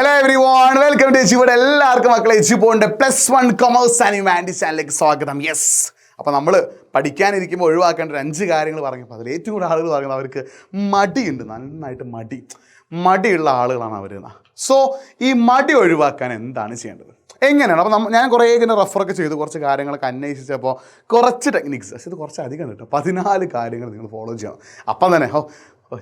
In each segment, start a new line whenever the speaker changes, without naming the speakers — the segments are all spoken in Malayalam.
Hello everyone, welcome to Eduport. എല്ലാവർക്കും മക്കളെ Eduportന്റെ +1 Commerce and Humanities ചാനലിലേക്ക് സ്വാഗതം. യെസ്, അപ്പോൾ നമ്മൾ പഠിക്കാനിരിക്കുമ്പോൾ ഒഴിവാക്കേണ്ട 5 കാര്യങ്ങൾ പറഞ്ഞപ്പോൾ അതിൽ ഏറ്റവും കൂടുതൽ ആളുകൾ പറയുന്നത് അവർക്ക് മടിയുണ്ട്, നന്നായിട്ട് മടിയുള്ള ആളുകളാണ് അവർ. സോ ഈ മടി ഒഴിവാക്കാൻ എന്താണ് ചെയ്യേണ്ടത്, എങ്ങനെയാണ്? അപ്പോൾ ഞാൻ കുറേ ഇങ്ങനെ റെഫറൊക്കെ ചെയ്ത് കുറച്ച് കാര്യങ്ങളൊക്കെ അന്വേഷിച്ചപ്പോൾ കുറച്ച് ടെക്നിക്സ്, പക്ഷേ ഇത് കുറച്ച് അധികം കേട്ടോ, 14 കാര്യങ്ങൾ നിങ്ങൾ ഫോളോ ചെയ്യണം. അപ്പം തന്നെ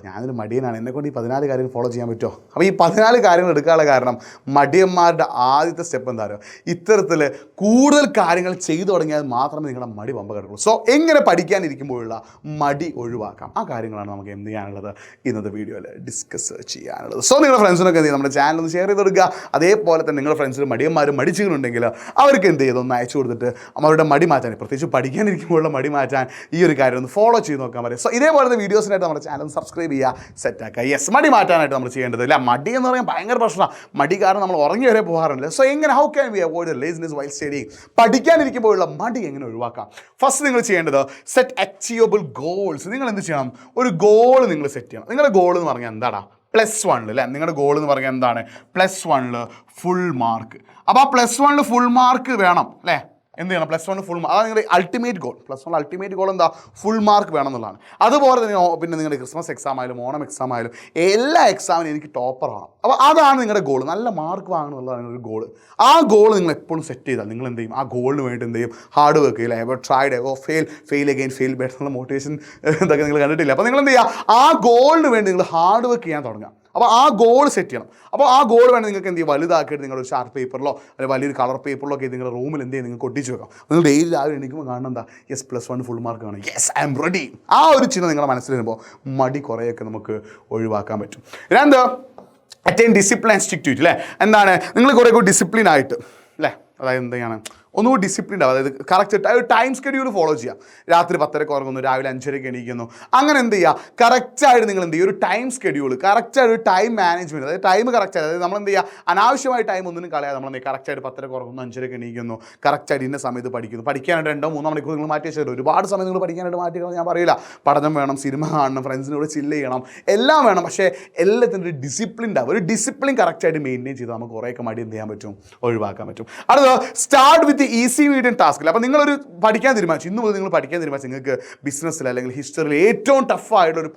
ഞാനൊരു മടിയനാണ്, എന്നെക്കൊണ്ട് ഈ 14 കാര്യങ്ങൾ ഫോളോ ചെയ്യാൻ പറ്റുമോ? അപ്പോൾ ഈ 14 കാര്യങ്ങൾ എടുക്കാനുള്ള കാരണം മടിയന്മാരുടെ ആദ്യത്തെ സ്റ്റെപ്പ് എന്താ പറയുക, ഇത്തരത്തിൽ കൂടുതൽ കാര്യങ്ങൾ ചെയ്തു തുടങ്ങിയാൽ മാത്രമേ നിങ്ങളുടെ മടി പമ്പ കിടക്കുള്ളൂ. സോ എങ്ങനെ പഠിക്കാനിരിക്കുമ്പോഴുള്ള മടി ഒഴിവാക്കാം, ആ കാര്യങ്ങളാണ് നമുക്ക് എന്ത് ചെയ്യാനുള്ളത്, ഇന്നത്തെ വീഡിയോയിൽ ഡിസ്കസ് ചെയ്യാനുള്ളത്. സോ നിങ്ങളുടെ ഫ്രണ്ട്സിനൊക്കെ എന്ത് ചെയ്യും, നമ്മുടെ ചാനൽ ഒന്ന് ഷെയർ ചെയ്ത് കൊടുക്കുക. അതേപോലെ തന്നെ നിങ്ങളുടെ ഫ്രണ്ട്സിന് മടിയന്മാരും മടിച്ചുകളുണ്ടെങ്കിൽ അവർക്ക് എന്ത് ചെയ്ത് ഒന്ന് അയച്ചു കൊടുത്തിട്ട് അവരുടെ മടി മാറ്റാൻ, പ്രത്യേകിച്ച് പഠിക്കാനിരിക്കുമ്പോഴുള്ള മടി മാറ്റാൻ ഈ ഒരു കാര്യം ഒന്ന് ഫോളോ ചെയ്ത് നോക്കാൻ പറയും. സോ ഇതേപോലത്തെ വീഡിയോസിനായിട്ട് നമ്മുടെ ചാനൽ സബ്സ്ക്രൈബ് ചെയ്യുക, സെറ്റാക്കുക. യെസ്, മടി മാറ്റാനായിട്ട് നമ്മൾ ചെയ്യേണ്ടത് ഇല്ല. മടി എന്ന് പറയാൻ ഭയങ്കര പ്രശ്നമാണ്, മടി കാരണം നമ്മൾ ഉറങ്ങി വരെ പോകാറുണ്ട്. സോ എങ്ങനെ, how can we avoid laziness while studying? പഠിക്കാനിരിക്കുമ്പോഴുള്ള മടി എങ്ങനെ ഒഴിവാക്കാം? ഫസ്റ്റ് നിങ്ങൾ ചെയ്യേണ്ടത് സെറ്റ് അച്ചീവബിൾ ഗോൾസ്. നിങ്ങൾ എന്ത് ചെയ്യണം, ഒരു ഗോൾ നിങ്ങൾ സെറ്റ് ചെയ്യണം. നിങ്ങളുടെ ഗോൾ എന്ന് പറഞ്ഞാൽ എന്താടാ? +1 അല്ലേ, നിങ്ങളുടെ ഗോൾ എന്ന് പറഞ്ഞാൽ എന്താണ്? +1 ഫുൾ മാർക്ക്. അപ്പോൾ ആ +1 ഫുൾ മാർക്ക് വേണം അല്ലേ? എന്ത് ചെയ്യണം? +1 ഫുൾ മാർക്ക്, അതാണ് നിങ്ങളുടെ അൾട്ടിമേറ്റ് ഗോൾ. +1 അൾട്ടിമേറ്റ് ഗോൾ എന്താ? ഫുൾ മാർക്ക് വേണം എന്നുള്ളതാണ്. അതുപോലെ തന്നെ പിന്നെ നിങ്ങളുടെ ക്രിസ്മസ് എക്സാം ആയാലും ഓണം എക്സാം ആയാലും എല്ലാ എക്സാമിനും എനിക്ക് ടോപ്പർ ആവണം. അപ്പോൾ അതാണ് നിങ്ങളുടെ ഗോൾ, നല്ല മാർക്ക് വാങ്ങണം എന്നുള്ളതാണ് നിങ്ങളുടെ ഗോൾ. ആ ഗോൾ നിങ്ങൾ എപ്പോഴും സെറ്റ് ചെയ്താൽ നിങ്ങൾ എന്ത് ചെയ്യും, ആ ഗോളിന് വേണ്ടി എന്ത് ചെയ്യും, ഹാർഡ് വർക്ക് ചെയ്യില്ല. Ever tried ever fail again fail better എന്നുള്ള മോട്ടിവേഷൻ ഇതൊക്കെ നിങ്ങൾ കണ്ടിട്ടില്ല. അപ്പോൾ നിങ്ങൾ എന്ത് ചെയ്യുക, ആ ഗോളിന് വേണ്ടി നിങ്ങൾ ഹാർഡ് വർക്ക് ചെയ്യാൻ തുടങ്ങുക. അപ്പോൾ ആ ഗോൾ സെറ്റ് ചെയ്യണം. അപ്പോൾ ആ ഗോൾ വേണം നിങ്ങൾക്ക് എന്ത് ചെയ്യും, വലുതാക്കിയിട്ട് നിങ്ങളൊരു ഷാർട്ട് പേപ്പറിലോ അല്ലെങ്കിൽ വലിയൊരു കളർ പേപ്പറിലോ ഒക്കെ നിങ്ങളുടെ റൂമിൽ എന്ത് ചെയ്യും, നിങ്ങൾക്ക് ഒട്ടിച്ച് വെക്കാം. നിങ്ങൾ ഡെയിലി രാവിലെ എണീക്കുമ്പോൾ കാണുന്ന എന്താ, യെസ് +1 ഫുൾ മാർക്ക് കാണും, യെസ് ഐ എം റെഡി. ആ ഒരു ചിന്ത നിങ്ങളുടെ മനസ്സിൽ വരുമ്പോൾ മടി കുറേയൊക്കെ നമുക്ക് ഒഴിവാക്കാൻ പറ്റും. രണ്ട്, attain discipline and stick to it അല്ലേ. എന്താണ്, നിങ്ങൾ കുറേ കൂടി ഡിസിപ്ലിൻ ആയിട്ട് അല്ലേ, അതായത് എന്താണ്, ഒന്നുകൂടി ഡിസിപ്ലിൻ ആവും. അതായത് കറക്റ്റ് ടൈം സ്കെഡ്യൂൾ ഫോളോ ചെയ്യാം. രാത്രി 10:30 ഉറങ്ങുന്നു, രാവിലെ 5:30 എണീക്കുന്നു. അങ്ങനെ എന്ത് ചെയ്യുക, കറക്റ്റായിട്ട് നിങ്ങൾ എന്ത് ചെയ്യുക, ഒരു ടൈം സ്കെഡ്യൂൾ, കറക്റ്റായിട്ട് ഒരു ടൈം മാനേജ്മെൻറ്റ്, അതായത് ടൈം കറക്റ്റായിട്ട്, അതായത് നമ്മൾ എന്ത് ചെയ്യുക, അനാവശ്യമായ ടൈം ഒന്നും കളയാതെ നമ്മൾ എന്ത് ചെയ്യുക, കറക്റ്റായിട്ട് 10:30 ഉറങ്ങുന്നു, 5:30 എണീക്കുന്നു, കറക്റ്റായിട്ട് ഇന്ന സമയത്ത് പഠിക്കുന്നു. പഠിക്കാനായിട്ട് 2-3 മണിക്കൂർ നിങ്ങൾ മാറ്റി വെച്ചാൽ ഒരുപാട് സമയം നിങ്ങൾ പഠിക്കാനായിട്ട് മാറ്റിക്കണം ഞാൻ പറയില്ല. പഠനം വേണം, സിനിമ കാണണം, ഫ്രണ്ട്സിനോട് ചില്ല് ചെയ്യണം, എല്ലാം വേണം. പക്ഷേ എല്ലാത്തിനും ഒരു ഡിസിപ്ലിൻ ഉണ്ടാവും. ഒരു ഡിസിപ്ലിൻ കറക്റ്റായിട്ട് മെയിൻറ്റെയിൻ ചെയ്താൽ നമുക്ക് കുറേയൊക്കെ മടി എന്ത് ചെയ്യാൻ പറ്റും, ഒഴിവാക്കാൻ പറ്റും. അടുത്ത, സ്റ്റാർട്ട് വിത്ത് ഈസി മീഡിയം ടാസ്കിൽ. അപ്പോൾ നിങ്ങളൊരു പഠിക്കാൻ തീരുമാനിച്ചു, ഇന്ന് മുതൽ നിങ്ങൾ പഠിക്കാൻ തീരുമാനിച്ചു, നിങ്ങൾക്ക് ബിസിനസ്സിൽ അല്ലെങ്കിൽ ഹിസ്റ്ററിയിൽ ഏറ്റവും ടഫായിട്ടുള്ളൊരു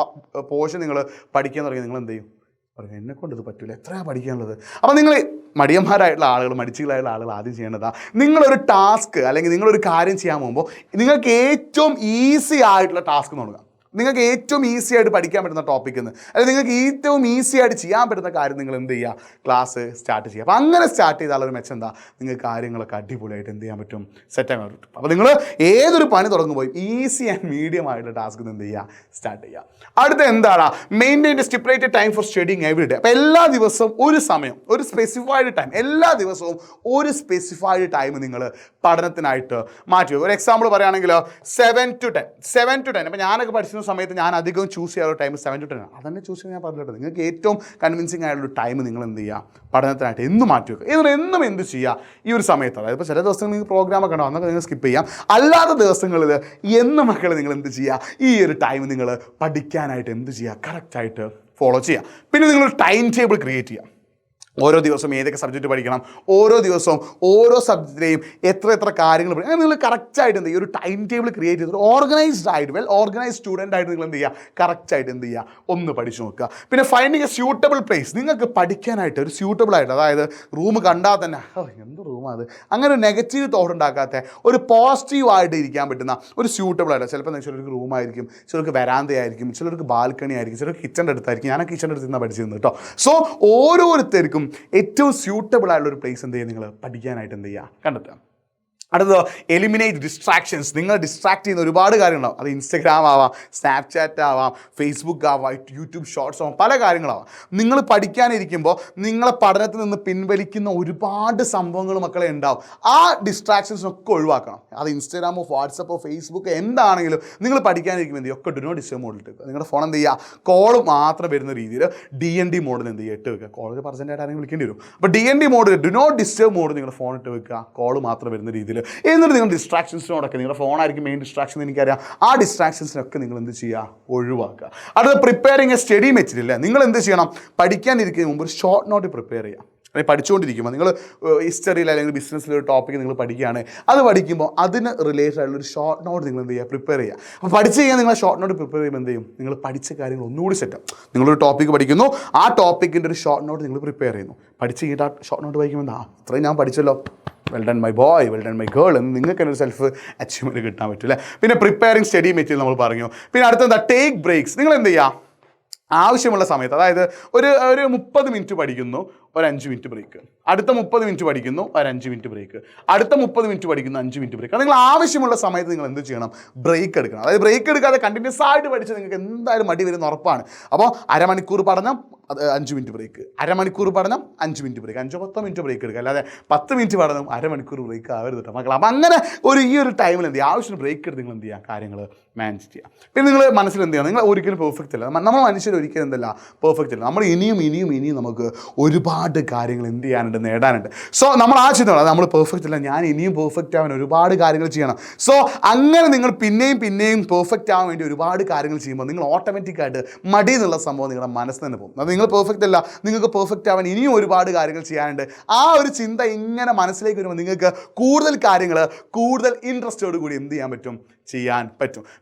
പോർഷൻ നിങ്ങൾ പഠിക്കാൻ തുടങ്ങി, നിങ്ങൾ എന്ത് ചെയ്യും, പറയും എന്നെക്കൊണ്ട് ഇത് പറ്റില്ല, എത്രയാണ് പഠിക്കാനുള്ളത്. അപ്പോൾ നിങ്ങൾ മടിയന്മാരായിട്ടുള്ള ആളുകൾ, മടിച്ചുകളായിട്ടുള്ള ആളുകൾ ആദ്യം ചെയ്യേണ്ടതാണ്, നിങ്ങളൊരു ടാസ്ക് അല്ലെങ്കിൽ നിങ്ങളൊരു കാര്യം ചെയ്യാൻ പോകുമ്പോൾ നിങ്ങൾക്ക് ഏറ്റവും ഈസി ആയിട്ടുള്ള ടാസ്ക് നോക്കുക. നിങ്ങൾക്ക് ഏറ്റവും ഈസി ആയിട്ട് പഠിക്കാൻ പറ്റുന്ന ടോപ്പിക്കിൽ നിന്ന്, അല്ലെങ്കിൽ നിങ്ങൾക്ക് ഏറ്റവും ഈസി ആയിട്ട് ചെയ്യാൻ പറ്റുന്ന കാര്യം നിങ്ങൾ എന്ത് ചെയ്യുക, ക്ലാസ് സ്റ്റാർട്ട് ചെയ്യുക. അപ്പോൾ അങ്ങനെ സ്റ്റാർട്ട് ചെയ്താലൊരു മെച്ചം എന്താ, നിങ്ങൾക്ക് കാര്യങ്ങളൊക്കെ അടിപൊളിയായിട്ട് എന്ത് ചെയ്യാൻ പറ്റും, സെറ്റാക്കാൻ പറ്റും. അപ്പോൾ നിങ്ങൾ ഏതൊരു പണി തുടങ്ങുമ്പോൾ ഈസി ആൻഡ് മീഡിയം ആയിട്ടുള്ള ടാസ്ക് എന്ത് ചെയ്യുക, സ്റ്റാർട്ട് ചെയ്യുക. അടുത്ത എന്താണ്, maintain stipulated time for studying every day. അപ്പോൾ എല്ലാ ദിവസവും ഒരു സമയം, ഒരു സ്പെസിഫൈഡ് ടൈം, എല്ലാ ദിവസവും ഒരു സ്പെസിഫൈഡ് ടൈം നിങ്ങൾ പഠനത്തിനായിട്ട് മാറ്റി. ഒരു എക്സാമ്പിൾ പറയുകയാണെങ്കിൽ 7 to 10. അപ്പോൾ ഞാനൊക്കെ പഠിച്ച സമയത്ത് ഞാൻ അധികം ചൂസ് ചെയ്യാനുള്ള ടൈം 7 to 10 ആണ്. അതന്നെ ചൂസ് ചെയ്യാൻ ഞാൻ പറഞ്ഞിട്ട് നിങ്ങൾക്ക് ഏറ്റവും കൺവിൻസിങ് ആയിട്ടുള്ള ടൈം നിങ്ങൾ എന്ത് ചെയ്യുക, പഠനത്തിനായിട്ട് എന്നും മാറ്റി വെക്കുക. എന്നും എന്ത് ചെയ്യുക ഈ ഒരു സമയത്ത്. അതായത് ഇപ്പോൾ ചില ദിവസങ്ങൾ നിങ്ങൾക്ക് പ്രോഗ്രാമൊക്കെ ഉണ്ടാവും, അന്നൊക്കെ നിങ്ങൾ സ്കിപ്പ് ചെയ്യാം. അല്ലാത്ത ദിവസങ്ങളിൽ എന്നും മക്കളെ നിങ്ങൾ എന്ത് ചെയ്യുക, ഈ ഒരു ടൈം നിങ്ങൾ പഠിക്കാനായിട്ട് എന്ത് ചെയ്യുക, കറക്റ്റായിട്ട് ഫോളോ ചെയ്യുക. പിന്നെ നിങ്ങളൊരു ടൈം ടേബിൾ ക്രിയേറ്റ് ചെയ്യുക. ഓരോ ദിവസവും ഏതൊക്കെ സബ്ജക്റ്റ് പഠിക്കണം, ഓരോ ദിവസവും ഓരോ സബ്ജക്റ്റിലെയും എത്ര കാര്യങ്ങൾ പഠിക്കണം, അങ്ങനെ നിങ്ങൾ കറക്റ്റായിട്ട് എന്ത് ചെയ്യുക, ഒരു ടൈം ടേബിൾ ക്രിയേറ്റ് ചെയ്തിട്ട് ഓർഗനൈസ്ഡ് ആയിട്ട്, വെൽ ഓർഗനൈസ്ഡ് സ്റ്റുഡൻ്റ് ആയിട്ട് നിങ്ങൾ എന്ത് ചെയ്യുക, കറക്റ്റായിട്ട് എന്ത് ചെയ്യുക, ഒന്ന് പഠിച്ചു നോക്കുക. പിന്നെ ഫൈൻഡിങ് എ സ്യൂട്ടബിൾ പ്ലേസ്, നിങ്ങൾക്ക് പഠിക്കാനായിട്ട് ഒരു സ്യൂട്ടബിൾ ആയിട്ട്, അതായത് റൂം കണ്ടാൽ തന്നെ എന്ത് റൂമാണ് അത്, അങ്ങനെ ഒരു നെഗറ്റീവ് തോട്ട് ഉണ്ടാക്കാത്ത ഒരു പോസിറ്റീവായിട്ട് ഇരിക്കാൻ പറ്റുന്ന ഒരു സ്യൂട്ടബിൾ ആയിട്ട്, ചിലപ്പോൾ ചിലർക്ക് റൂമായിരിക്കും, ചിലർക്ക് വരാന്തയായിരിക്കും, ചിലർക്ക് ബാൽക്കണി ആയിരിക്കും, ചിലർക്ക് കിച്ചൻ്റെ അടുത്തായിരിക്കും. ഞാൻ കിച്ചൻ്റെ അടുത്ത് നിന്നാണ് പഠിച്ചിരുന്നത് കേട്ടോ. സോ ഓരോരുത്തർക്കും ഏറ്റവും സ്യൂട്ടബിൾ ആയിട്ടുള്ള ഒരു പ്ലേസ് എന്ത് ചെയ്യുക, നിങ്ങൾ പഠിക്കാനായിട്ട് എന്ത് ചെയ്യുക, കണ്ടെത്തുക. അടുത്തത്, എലിമിനേറ്റ് ഡിസ്ട്രാക്ഷൻസ്. നിങ്ങൾ ഡിസ്ട്രാക്ട് ചെയ്യുന്ന ഒരുപാട് കാര്യങ്ങളാവും. അത് ഇൻസ്റ്റഗ്രാം ആവാം, സ്നാപ്ചാറ്റ് ആവാം, ഫേസ്ബുക്ക് ആവാം, യൂട്യൂബ് ഷോർട്സ് ആവാം, പല കാര്യങ്ങളാവാം. നിങ്ങൾ പഠിക്കാനിരിക്കുമ്പോൾ നിങ്ങളെ പഠനത്തിൽ നിന്ന് പിൻവലിക്കുന്ന ഒരുപാട് സംഭവങ്ങൾ മക്കളെ ഉണ്ടാവും. ആ ഡിസ്ട്രാക്ഷൻസിനൊക്കെ ഒഴിവാക്കണം. അത് ഇൻസ്റ്റഗ്രാമോ വാട്സപ്പോ ഫേസ്ബുക്ക് എന്താണെങ്കിലും നിങ്ങൾ പഠിക്കാനിരിക്കുമ്പോൾ ഒക്കെ ഡു നോട്ട് ഡിസ്റ്റർബ് മോഡിൽ ഇട്ട് നിങ്ങളുടെ ഫോൺ എന്ത് ചെയ്യുക, കോൾ മാത്രം വരുന്ന രീതിയിൽ DND മോഡിൽ എന്ത് ചെയ്യുക, ഇട്ട് വെക്കുക. കോൾ പെർസെൻ്റ് ആയിട്ട് ആരെങ്കിലും വിളിക്കേണ്ടി വരും. അപ്പോൾ DND mode, do not disturb mode നിങ്ങളുടെ ഫോൺ ഇട്ട് വെക്കുക, കോൾ മാത്രം വരുന്ന രീതിയിൽ. എന്നിട്ട് നിങ്ങൾ ഡിസ്ട്രാക്ഷൻസിനോടൊക്കെ, നിങ്ങളുടെ ഫോണായിരിക്കും മെയിൻ ഡിസ്ട്രാക്ഷൻ എനിക്കറിയാം, ആ ഡിസ്ട്രാക്ഷൻസിനൊക്കെ നിങ്ങൾ എന്ത് ചെയ്യുക, ഒഴിവാക്കുക. അടുത്ത, പ്രിപ്പയറിങ് എ സ്റ്റഡി മെറ്റീരിയൽ. നിങ്ങൾ എന്ത് ചെയ്യണം, പഠിക്കാനിരിക്കുന്നതിന് മുമ്പ് ഒരു ഷോർട്ട് നോട്ട് പ്രിപ്പയർ ചെയ്യുക. അല്ലെങ്കിൽ പഠിച്ചുകൊണ്ടിരിക്കുമ്പോൾ നിങ്ങൾ ഹിസ്റ്ററിയിൽ അല്ലെങ്കിൽ ബിസിനസ്സിലൊരു ടോപ്പിക്ക് നിങ്ങൾ പഠിക്കുകയാണ്, അത് പഠിക്കുമ്പോൾ അതിന് റിലേറ്റഡ് ആയിട്ടുള്ള ഒരു ഷോർട്ട് നോട്ട് നിങ്ങൾ എന്ത് ചെയ്യുക, പ്രിപ്പയർ ചെയ്യുക. അപ്പോൾ പഠിച്ച് കഴിഞ്ഞാൽ നിങ്ങൾ ഷോർട്ട് നോട്ട് പ്രിപ്പയർ ചെയ്യുമ്പോൾ എന്ത് ചെയ്യും, നിങ്ങൾ പഠിച്ച കാര്യങ്ങൾ ഒന്നുകൂടി സെറ്റാവും. നിങ്ങളൊരു ടോപ്പിക്ക് പഠിക്കുന്നു, ആ ടോപ്പിക്കിൻ്റെ ഒരു ഷോർട്ട് നോട്ട് നിങ്ങൾ പ്രിപ്പയർ ചെയ്യുന്നു. പഠിച്ച് കഴിഞ്ഞിട്ട് ആ ഷോർട്ട് നോട്ട് വായിക്കുമ്പോൾ ഇത്രയും ഞാൻ പഠിച്ചല്ലോ, well done my boy, well done my girl എന്ന് നിങ്ങൾക്ക് തന്നെ ഒരു സെൽഫ് അച്ചീവ്മെൻറ്റ് കിട്ടാൻ പറ്റും അല്ലേ. പിന്നെ പ്രിപ്പയറിങ് സ്റ്റഡി മെറ്റീരിയൽ നമ്മൾ പറഞ്ഞു. പിന്നെ അടുത്തെന്താ, ടേക്ക് ബ്രേക്സ്. നിങ്ങൾ എന്ത് ചെയ്യുക, ആവശ്യമുള്ള സമയത്ത്, അതായത് ഒരു 30 മിനിറ്റ് പഠിക്കുന്നു, ഒരു 5 മിനിറ്റ് ബ്രേക്ക്, അടുത്ത 30 മിനിറ്റ് പഠിക്കുന്നു, ഒരു 5 മിനിറ്റ് ബ്രേക്ക്, അടുത്ത 30 മിനിറ്റ് പഠിക്കുന്നു, 5 മിനിറ്റ് ബ്രേക്ക്. നിങ്ങൾ ആവശ്യമുള്ള സമയത്ത് നിങ്ങൾ എന്ത് ചെയ്യണം, ബ്രേക്ക് എടുക്കണം. അതായത് ബ്രേക്ക് എടുക്കാതെ കണ്ടിന്യൂസ് ആയിട്ട് പഠിച്ചാൽ നിങ്ങൾക്ക് എന്തായാലും മടി വരുന്ന ഉറപ്പാണ്. അപ്പോൾ അരമണിക്കൂർ പഠനം, 5 മിനിറ്റ് ബ്രേക്ക്, അരമണിക്കൂർ പഠനം, 5 മിനിറ്റ് ബ്രേക്ക്, 5-10 മിനിറ്റ് ബ്രേക്ക് എടുക്കുക, അല്ലാതെ 10 മിനിറ്റ് പഠനം അരമണിക്കൂർ ബ്രേക്ക് ആവരുത് കേട്ടോ മക്കൾ. അപ്പം അങ്ങനെ ഈ ഒരു ടൈമിൽ എന്ത് ചെയ്യുക, ആവശ്യത്തിന് ബ്രേക്ക് എടുത്ത് നിങ്ങൾ എന്ത് ചെയ്യുക, കാര്യങ്ങൾ മാനേജ് ചെയ്യുക. പിന്നെ നിങ്ങൾ മനസ്സിൽ എന്ത് ചെയ്യുക, നിങ്ങൾ ഒരിക്കലും പെർഫെക്റ്റ് അല്ല, നമ്മൾ മനുഷ്യർ ഒരിക്കലും എന്തല്ല പെർഫെക്റ്റ് അല്ല. നമ്മൾ ഇനിയും നമുക്ക് ഒരുപാട് കാര്യങ്ങൾ എന്ത് ചെയ്യാനുണ്ട്, നേടാനുണ്ട്. സോ നമ്മൾ ആ ചിന്തമാണ്, നമ്മൾ പെർഫെക്റ്റ് അല്ല, ഞാൻ ഇനിയും പെർഫെക്റ്റ് ആവാൻ ഒരുപാട് കാര്യങ്ങൾ ചെയ്യണം. സോ അങ്ങനെ നിങ്ങൾ പിന്നെയും പെർഫെക്റ്റ് ആവാൻ വേണ്ടി ഒരുപാട് കാര്യങ്ങൾ ചെയ്യുമ്പോൾ നിങ്ങൾ ഓട്ടോമാറ്റിക്കായിട്ട് മടി എന്നുള്ള സംഭവം നിങ്ങളുടെ മനസ്സിൽ തന്നെ പോകും. അത് നിങ്ങൾ പെർഫെക്റ്റ് അല്ല, നിങ്ങൾക്ക് പെർഫെക്റ്റ് ആവാൻ ഇനിയും ഒരുപാട് കാര്യങ്ങൾ ചെയ്യാനുണ്ട്. ആ ഒരു ചിന്ത ഇങ്ങനെ മനസ്സിലേക്ക് വരുമ്പോൾ നിങ്ങൾക്ക് കൂടുതൽ കാര്യങ്ങൾ കൂടുതൽ ഇൻട്രസ്റ്റോട് കൂടി എന്ത് ചെയ്യാൻ പറ്റും.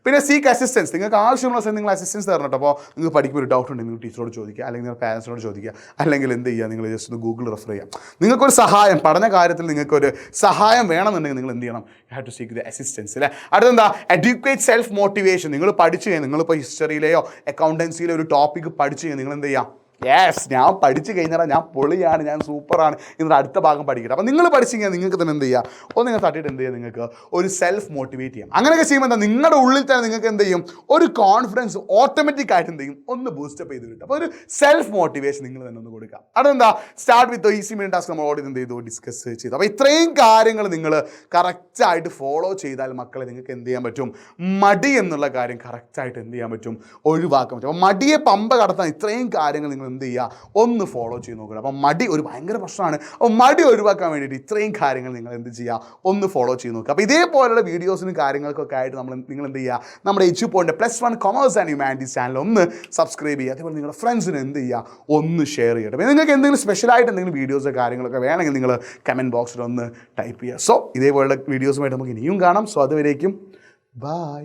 പിന്നെ സീക്ക് അസിസ്റ്റൻസ്. നിങ്ങൾക്ക് ആവശ്യമുള്ള സമയത്ത് നിങ്ങൾ അസിസ്റ്റൻസ് തരണം കേട്ടോ. അപ്പോൾ നിങ്ങൾക്ക് പഠിക്കുമ്പോൾ ഒരു ഡൗട്ട് ഉണ്ടെങ്കിൽ നിങ്ങൾ ടീച്ചറോട് ചോദിക്കുക, അല്ലെങ്കിൽ നിങ്ങൾ പാരൻസിനോട് ചോദിക്കുക, അല്ലെങ്കിൽ എന്ത് ചെയ്യുക, നിങ്ങൾ ജസ്റ്റ് ഒന്ന് ഗൂഗിൾ റെഫർ ചെയ്യാം. നിങ്ങൾക്കൊരു സഹായം, പഠന കാര്യത്തിൽ നിങ്ങൾക്കൊരു സഹായം വേണമെന്നുണ്ടെങ്കിൽ നിങ്ങൾ എന്ത് ചെയ്യണം, you have to seek the assistance അല്ലേ. അടുത്തെന്താ, എഡ്യൂക്കേറ്റ് സെൽഫ് മോട്ടിവേഷൻ. നിങ്ങൾ പഠിച്ചു കഴിഞ്ഞാൽ, നിങ്ങളിപ്പോൾ ഹിസ്റ്ററിയിലെയോ അക്കൗണ്ടൻസിയിലെയോ ഒരു ടോപ്പിക്ക് പഠിച്ചു കഴിഞ്ഞാൽ നിങ്ങൾ എന്ത് ചെയ്യാം, യെസ് ഞാൻ പഠിച്ചു കഴിഞ്ഞാൽ ഞാൻ പൊളിയാണ്, ഞാൻ സൂപ്പറാണ്, എന്നിട്ട് അടുത്ത ഭാഗം പഠിക്കട്ടെ. അപ്പോൾ നിങ്ങൾ പഠിച്ചു കഴിഞ്ഞാൽ നിങ്ങൾക്ക് തന്നെ എന്ത് ചെയ്യുക, നിങ്ങൾ തട്ടിയിട്ട് എന്ത് ചെയ്യുക, നിങ്ങൾക്ക് ഒരു സെൽഫ് മോട്ടിവേറ്റ് ചെയ്യാം. അങ്ങനെയൊക്കെ ചെയ്യുമ്പോൾ എന്താ, നിങ്ങളുടെ ഉള്ളിൽ തന്നെ നിങ്ങൾക്ക് എന്ത് ചെയ്യും, ഒരു കോൺഫിഡൻസ് ഓട്ടോമാറ്റിക്കായിട്ട് എന്ത് ചെയ്യും, ഒന്ന് ബൂസ്റ്റപ്പ് ചെയ്ത് കിട്ടും. അപ്പോൾ ഒരു സെൽഫ് മോട്ടിവേഷൻ നിങ്ങൾ തന്നെ ഒന്ന് കൊടുക്കുക. അതെന്താ, start with easy minute task നമ്മൾ ഓടി എന്ത് ചെയ്തു, ഡിസ്കസ് ചെയ്തു. അപ്പോൾ ഇത്രയും കാര്യങ്ങൾ നിങ്ങൾ കറക്റ്റായിട്ട് ഫോളോ ചെയ്താൽ മക്കളെ നിങ്ങൾക്ക് എന്ത് ചെയ്യാൻ പറ്റും, മടി എന്നുള്ള കാര്യം കറക്റ്റായിട്ട് എന്ത് ചെയ്യാൻ പറ്റും, ഒഴിവാക്കാൻ പറ്റും. അപ്പോൾ മടിയെ പമ്പ കടത്താൻ ഇത്രയും കാര്യങ്ങൾ നിങ്ങൾ എന്ത് ചെയ്യുക, ഒന്ന് ഫോളോ ചെയ്ത് നോക്കുക. അപ്പം മടി ഒരു ഭയങ്കര പ്രശ്നമാണ്. അപ്പോൾ മടി ഒഴിവാക്കാൻ വേണ്ടിയിട്ട് ഇത്രയും കാര്യങ്ങൾ നിങ്ങൾ എന്ത് ചെയ്യുക, ഒന്ന് ഫോളോ ചെയ്ത് നോക്കുക. അപ്പോൾ ഇതേപോലുള്ള വീഡിയോസിനും കാര്യങ്ങൾക്കൊക്കെ ആയിട്ട് നിങ്ങൾ എന്ത് ചെയ്യുക, നമ്മുടെ എഡ്യൂപോർട്ടിൻ്റെ +1 കൊമേഴ്സ് ആൻഡ് ഹ്യൂമാനിറ്റീസ് ചാനൽ ഒന്ന് സബ്സ്ക്രൈബ് ചെയ്യുക. അതേപോലെ നിങ്ങളുടെ ഫ്രണ്ട്സിന് എന്ത് ചെയ്യുക, ഒന്ന് ഷെയർ ചെയ്യട്ടെ. അപ്പോൾ നിങ്ങൾക്ക് എന്തെങ്കിലും സ്പെഷ്യലായിട്ട് എന്തെങ്കിലും വീഡിയോസോ കാര്യങ്ങളൊക്കെ വേണമെങ്കിൽ നിങ്ങൾ കമൻറ്റ് ബോക്സിൽ ഒന്ന് ടൈപ്പ് ചെയ്യുക. സോ ഇതേപോലുള്ള വീഡിയോസുമായിട്ട് നമുക്ക് ഇനിയും കാണാം. സോ അതുവരേക്കും ബൈ.